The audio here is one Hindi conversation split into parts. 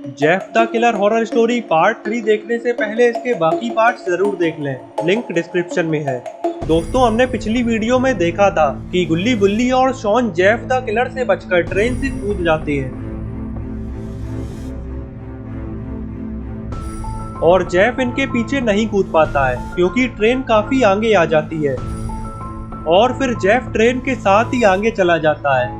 Jeff the killer horror story part 3 देखने से पहले इसके बाकी पार्ट्स जरूर देख लें, लिंक डिस्क्रिप्शन में है। दोस्तों, हमने पिछली वीडियो में देखा था कि गुल्ली बुल्ली और शॉन जेफ द किलर से बचकर ट्रेन से कूद जाते हैं और जेफ इनके पीछे नहीं कूद पाता है क्योंकि ट्रेन काफी आगे आ जाती है और फिर जेफ ट्रेन के साथ ही आगे चला जाता है।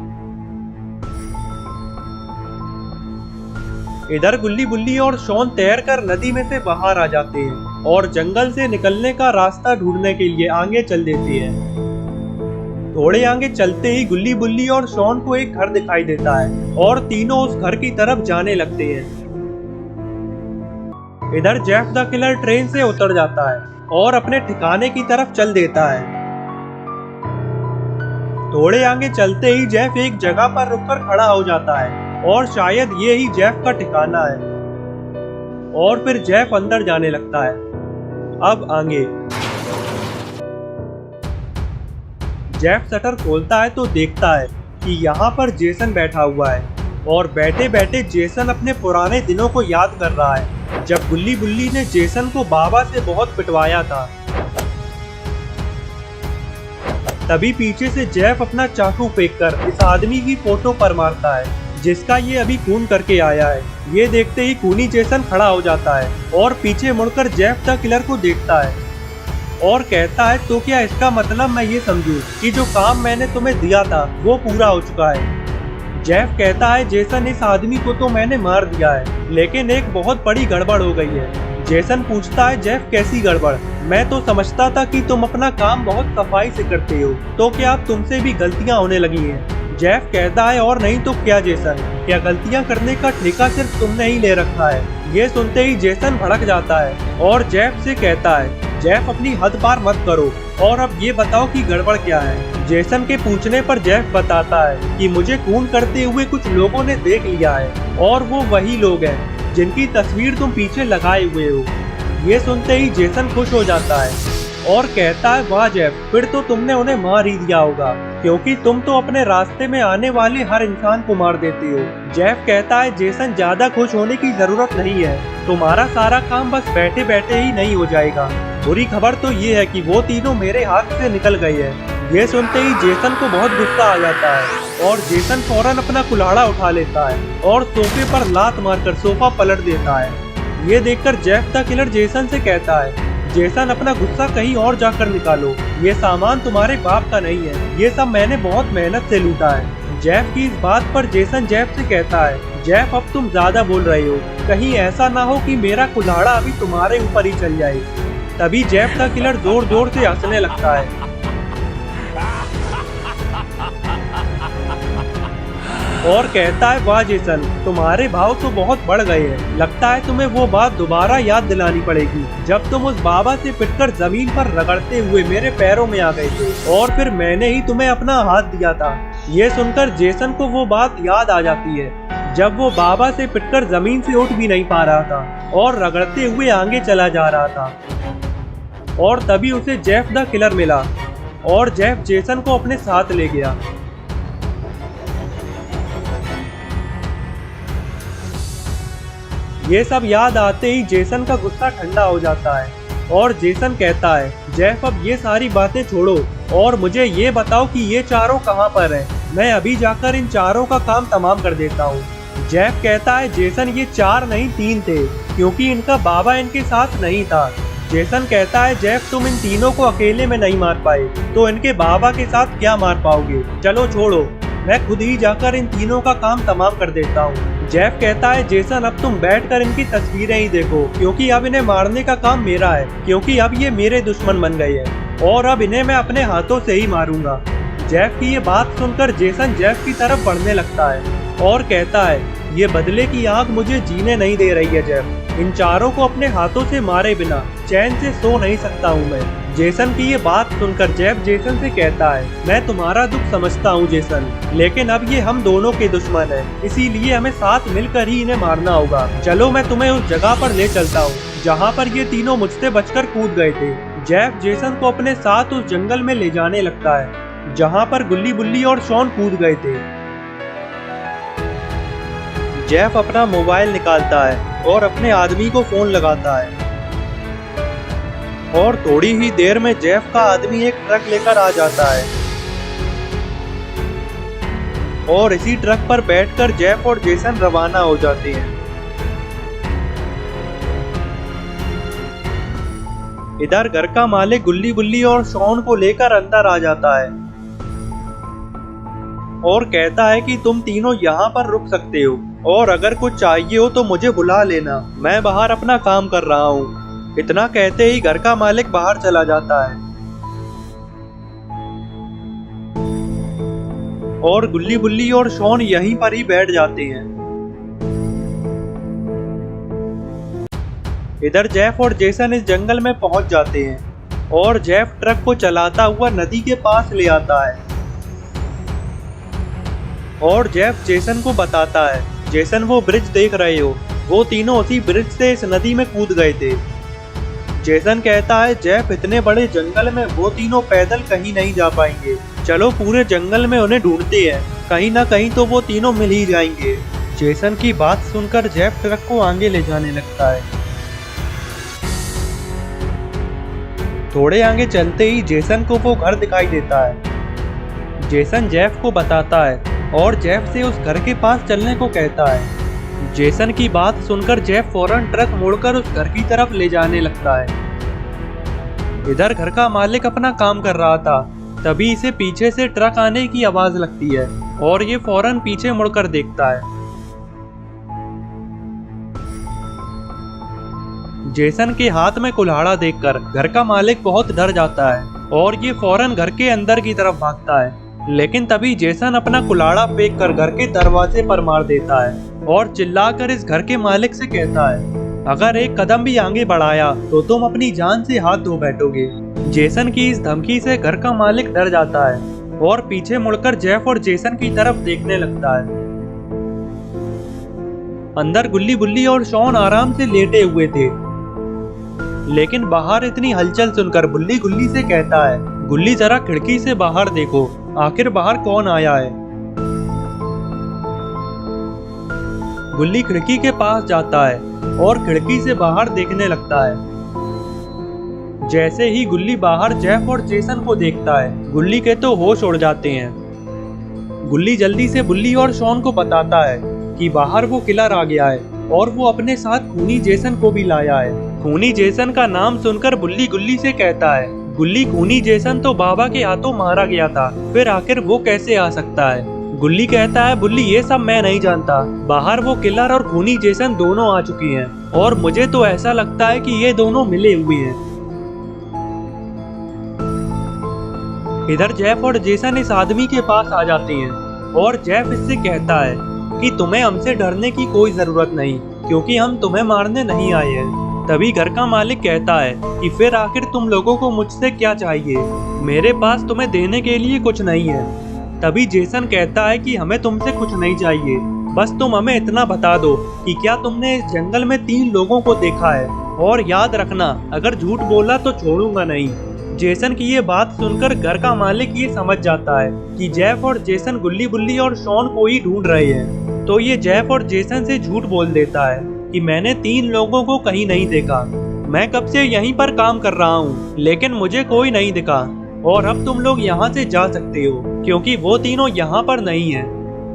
इधर गुल्ली बुल्ली और शॉन तैरकर नदी में से बाहर आ जाते हैं और जंगल से निकलने का रास्ता ढूंढने के लिए आगे चल देते हैं। थोड़े आगे चलते ही गुल्ली बुल्ली और शॉन को एक घर दिखाई देता है और तीनों उस घर की तरफ जाने लगते हैं। इधर जेफ द किलर ट्रेन से उतर जाता है और अपने ठिकाने की तरफ चल देता है। थोड़े आगे चलते ही जेफ एक जगह पर रुककर खड़ा हो जाता है और शायद ये ही जेफ का ठिकाना है और फिर जेफ अंदर जाने लगता है। अब आगे जेफ शटर खोलता है तो देखता है कि यहाँ पर जेसन बैठा हुआ है और बैठे बैठे जेसन अपने पुराने दिनों को याद कर रहा है जब गुल्ली बुल्ली ने जेसन को बाबा से बहुत पिटवाया था। तभी पीछे से जेफ अपना चाकू फेंककर इस आदमी की फोटो पर मारता है जिसका ये अभी खून करके आया है। ये देखते ही खूनी जेसन खड़ा हो जाता है और पीछे मुड़कर जेफ द किलर को देखता है और कहता है, तो क्या इसका मतलब मैं ये समझूं कि जो काम मैंने तुम्हें दिया था वो पूरा हो चुका है। जेफ कहता है, जेसन इस आदमी को तो मैंने मार दिया है लेकिन एक बहुत बड़ी गड़बड़ हो गई है। जेसन पूछता है, जेफ कैसी गड़बड़? मैं तो समझता था कि तुम अपना काम बहुत सफाई से करते हो, तो क्या अब तुमसे भी गलतियां होने लगी हैं? जेफ कहता है, और नहीं तो क्या जेसन, क्या गलतियां करने का ठेका सिर्फ तुमने ही ले रखा है? ये सुनते ही जेसन भड़क जाता है और जेफ से कहता है, जेफ अपनी हद पार मत करो और अब ये बताओ कि गड़बड़ क्या है। जेसन के पूछने पर जेफ बताता है कि मुझे खून करते हुए कुछ लोगों ने देख लिया है और वो वही लोग हैं जिनकी तस्वीर तुम पीछे लगाए हुए हो। ये सुनते ही जेसन खुश हो जाता है और कहता है, वाह जेफ, फिर तो तुमने उन्हें मार ही दिया होगा क्योंकि तुम तो अपने रास्ते में आने वाले हर इंसान को मार देते हो। जेफ कहता है, जेसन ज्यादा खुश होने की जरूरत नहीं है, तुम्हारा सारा काम बस बैठे बैठे ही नहीं हो जाएगा। बुरी खबर तो ये है कि वो तीनों मेरे हाथ से निकल गए हैं। ये सुनते ही जेसन को बहुत गुस्सा आ जाता है और जेसन फौरन अपना कुल्हाड़ा उठा लेता है और सोफे पर लात मारकर सोफा पलट देता है। ये देखकर जेफ द किलर जेसन से कहता है, जेसन अपना गुस्सा कहीं और जाकर निकालो, ये सामान तुम्हारे बाप का नहीं है, ये सब मैंने बहुत मेहनत से लूटा है। जेफ की इस बात पर जेसन जेफ से कहता है, जेफ अब तुम ज्यादा बोल रहे हो, कहीं ऐसा ना हो कि मेरा कुल्हाड़ा अभी तुम्हारे ऊपर ही चल जाए। तभी जेफ द किलर जोर जोर से हंसने लगता है और कहता है, वाह जेसन, तुम्हारे भाव तो बहुत बढ़ गए हैं। लगता है तुम्हें वो बात दोबारा याद दिलानी पड़ेगी जब तुम उस बाबा से पिटकर जमीन पर रगड़ते हुए मेरे पैरों में आ गए थे और फिर मैंने ही तुम्हें अपना हाथ दिया था। ये सुनकर जेसन को वो बात याद आ जाती है जब वो बाबा से पिटकर जमीन से उठ भी नहीं पा रहा था और रगड़ते हुए आगे चला जा रहा था। और तभी उसे जेफ द किलर मिला और जेफ जेसन को अपने साथ ले गया। ये सब याद आते ही जेसन का गुस्सा ठंडा हो जाता है और जेसन कहता है, जेफ अब ये सारी बातें छोड़ो और मुझे ये बताओ कि ये चारों कहाँ पर हैं। मैं अभी जाकर इन चारों का काम तमाम कर देता हूँ। जेफ कहता है, जेसन ये 4 नहीं 3 थे क्योंकि इनका बाबा इनके साथ नहीं था। जेसन कहता है, जेफ तुम इन तीनों को अकेले में नहीं मार पाए तो इनके बाबा के साथ क्या मार पाओगे? चलो छोड़ो, मैं खुद ही जाकर इन तीनों का काम तमाम कर देता हूँ। जेफ कहता है, जेसन अब तुम बैठकर इनकी तस्वीरें ही देखो क्योंकि अब इन्हें मारने का काम मेरा है क्योंकि अब ये मेरे दुश्मन बन गए हैं और अब इन्हें मैं अपने हाथों से ही मारूंगा। जेफ की ये बात सुनकर जेसन जेफ की तरफ बढ़ने लगता है और कहता है, ये बदले की आग मुझे जीने नहीं दे रही है जेफ। इन चारों को अपने हाथों से मारे बिना चैन से सो नहीं सकता हूँ मैं। जेसन की ये बात सुनकर जेफ जेसन से कहता है, मैं तुम्हारा दुख समझता हूँ जेसन, लेकिन अब ये हम दोनों के दुश्मन हैं, इसीलिए हमें साथ मिलकर ही इन्हें मारना होगा। चलो मैं तुम्हें उस जगह पर ले चलता हूँ जहाँ पर ये तीनों मुझसे बचकर कूद गए थे। जेफ जेसन को अपने साथ उस जंगल में ले जाने लगता है जहाँ पर गुल्ली बुल्ली और शॉन कूद गए थे। जेफ अपना मोबाइल निकालता है और अपने आदमी को फोन लगाता है और थोड़ी ही देर में जेफ का आदमी एक ट्रक लेकर आ जाता है और इसी ट्रक पर बैठकर जेफ और जेसन रवाना हो जाते हैं। इधर घर का मालिक गुल्ली बुल्ली और शॉन को लेकर अंदर आ जाता है और कहता है कि तुम तीनों यहाँ पर रुक सकते हो और अगर कुछ चाहिए हो तो मुझे बुला लेना, मैं बाहर अपना काम कर रहा हूँ। इतना कहते ही घर का मालिक बाहर चला जाता है और गुल्ली बुल्ली और शॉन यहीं पर ही बैठ जाते हैं। इधर जेफ और जेसन इस जंगल में पहुंच जाते हैं और जेफ ट्रक को चलाता हुआ नदी के पास ले आता है और जेफ जेसन को बताता है, जेसन वो ब्रिज देख रहे हो, वो तीनों उसी ब्रिज से इस नदी में कूद गए थे। जेसन कहता है, जेफ इतने बड़े जंगल में वो तीनों पैदल कहीं नहीं जा पाएंगे, चलो पूरे जंगल में उन्हें ढूंढते हैं, कहीं ना कहीं तो वो तीनों मिल ही जाएंगे। जेसन की बात सुनकर जेफ ट्रक को आगे ले जाने लगता है। थोड़े आगे चलते ही जेसन को वो घर दिखाई देता है। जेसन जेफ को बताता है और जेफ से उस घर के पास चलने को कहता है। जेसन की बात सुनकर जेफ फौरन ट्रक मोड़कर उस घर की तरफ ले जाने लगता है। इधर घर का मालिक अपना काम कर रहा था, तभी इसे पीछे से ट्रक आने की आवाज लगती है और ये फौरन पीछे मुड़कर देखता है। जेसन के हाथ में कुल्हाड़ा देखकर घर का मालिक बहुत डर जाता है और ये फौरन घर के अंदर की तरफ भागता है, लेकिन तभी जेसन अपना कुल्हाड़ा फेंक कर घर के दरवाजे पर मार देता है और चिल्लाकर इस घर के मालिक से कहता है, अगर एक कदम भी आगे बढ़ाया तो तुम अपनी जान से हाथ धो बैठोगे। जेसन की इस धमकी से घर का मालिक डर जाता है और पीछे मुड़कर जेफ और जेसन की तरफ देखने लगता है। अंदर गुल्ली बुल्ली और शॉन आराम से लेटे हुए थे, लेकिन बाहर इतनी हलचल सुनकर बुल्ली गुल्ली से कहता है, गुल्ली जरा खिड़की से बाहर देखो, आखिर बाहर कौन आया है। गुल्ली खिड़की के पास जाता है और खिड़की से बाहर देखने लगता है। जैसे ही गुल्ली बाहर जेफ और जेसन को देखता है, गुल्ली के तो होश उड़ जाते हैं। गुल्ली जल्दी से बुल्ली और शॉन को बताता है कि बाहर वो किलर आ गया है और वो अपने साथ खूनी जेसन को भी लाया है। खूनी जेसन का नाम सुनकर बुल्ली गुल्ली से कहता है, गुल्ली खूनी जेसन तो बाबा के हाथों मारा गया था, फिर आखिर वो कैसे आ सकता है। गुल्ली कहता है, बुल्ली ये सब मैं नहीं जानता, बाहर वो किलर और खूनी जेसन दोनों आ चुकी हैं और मुझे तो ऐसा लगता है कि ये दोनों मिले हुए हैं। इधर जेफ और जेसन इस आदमी के पास आ जाते हैं और जेफ इससे कहता है कि तुम्हें हमसे डरने की कोई जरूरत नहीं, क्योंकि हम तुम्हें मारने नहीं आए हैं। तभी घर का मालिक कहता है कि फिर आखिर तुम लोगों को मुझसे क्या चाहिए, मेरे पास तुम्हें देने के लिए कुछ नहीं है। तभी जेसन कहता है कि हमें तुमसे कुछ नहीं चाहिए, बस तुम हमें इतना बता दो कि क्या तुमने इस जंगल में 3 लोगों को देखा है, और याद रखना अगर झूठ बोला तो छोड़ूंगा नहीं। जेसन की ये बात सुनकर घर का मालिक ये समझ जाता है कि जेफ और जेसन गुल्ली बुल्ली और शॉन को ही ढूंढ रहे हैं, तो ये जेफ और जेसन से झूठ बोल देता है कि मैंने 3 लोगों को कहीं नहीं देखा, मैं कब से यहीं पर काम कर रहा हूँ, लेकिन मुझे कोई नहीं दिखा और अब तुम लोग यहाँ से जा सकते हो क्योंकि वो तीनों यहाँ पर नहीं है।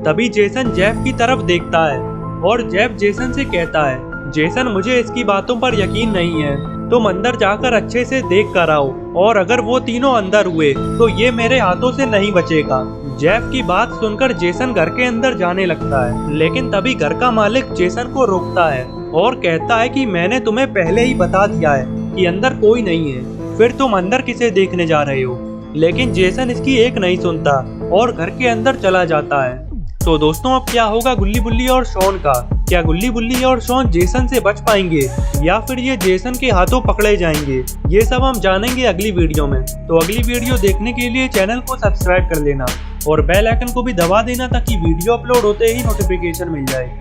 तभी जेसन जेफ की तरफ देखता है और जेफ जेसन से कहता है, जेसन मुझे इसकी बातों पर यकीन नहीं है, तुम अंदर जाकर अच्छे से देख कर आओ और अगर वो तीनों अंदर हुए तो ये मेरे हाथों से नहीं बचेगा। जेफ की बात सुनकर जेसन घर के अंदर जाने लगता है, लेकिन तभी घर का मालिक जेसन को रोकता है और कहता है कि मैंने तुम्हें पहले ही बता दिया है कि अंदर कोई नहीं है, फिर तुम अंदर किसे देखने जा रहे हो। लेकिन जेसन इसकी एक नहीं सुनता और घर के अंदर चला जाता है। तो दोस्तों अब क्या होगा गुल्ली बुल्ली और शॉन का? क्या गुल्ली बुल्ली और शॉन जेसन से बच पाएंगे या फिर ये जेसन के हाथों पकड़े जाएंगे? ये सब हम जानेंगे अगली वीडियो में। तो अगली वीडियो देखने के लिए चैनल को सब्सक्राइब कर लेना और बेल आइकन को भी दबा देना ताकि वीडियो अपलोड होते ही नोटिफिकेशन मिल जाए।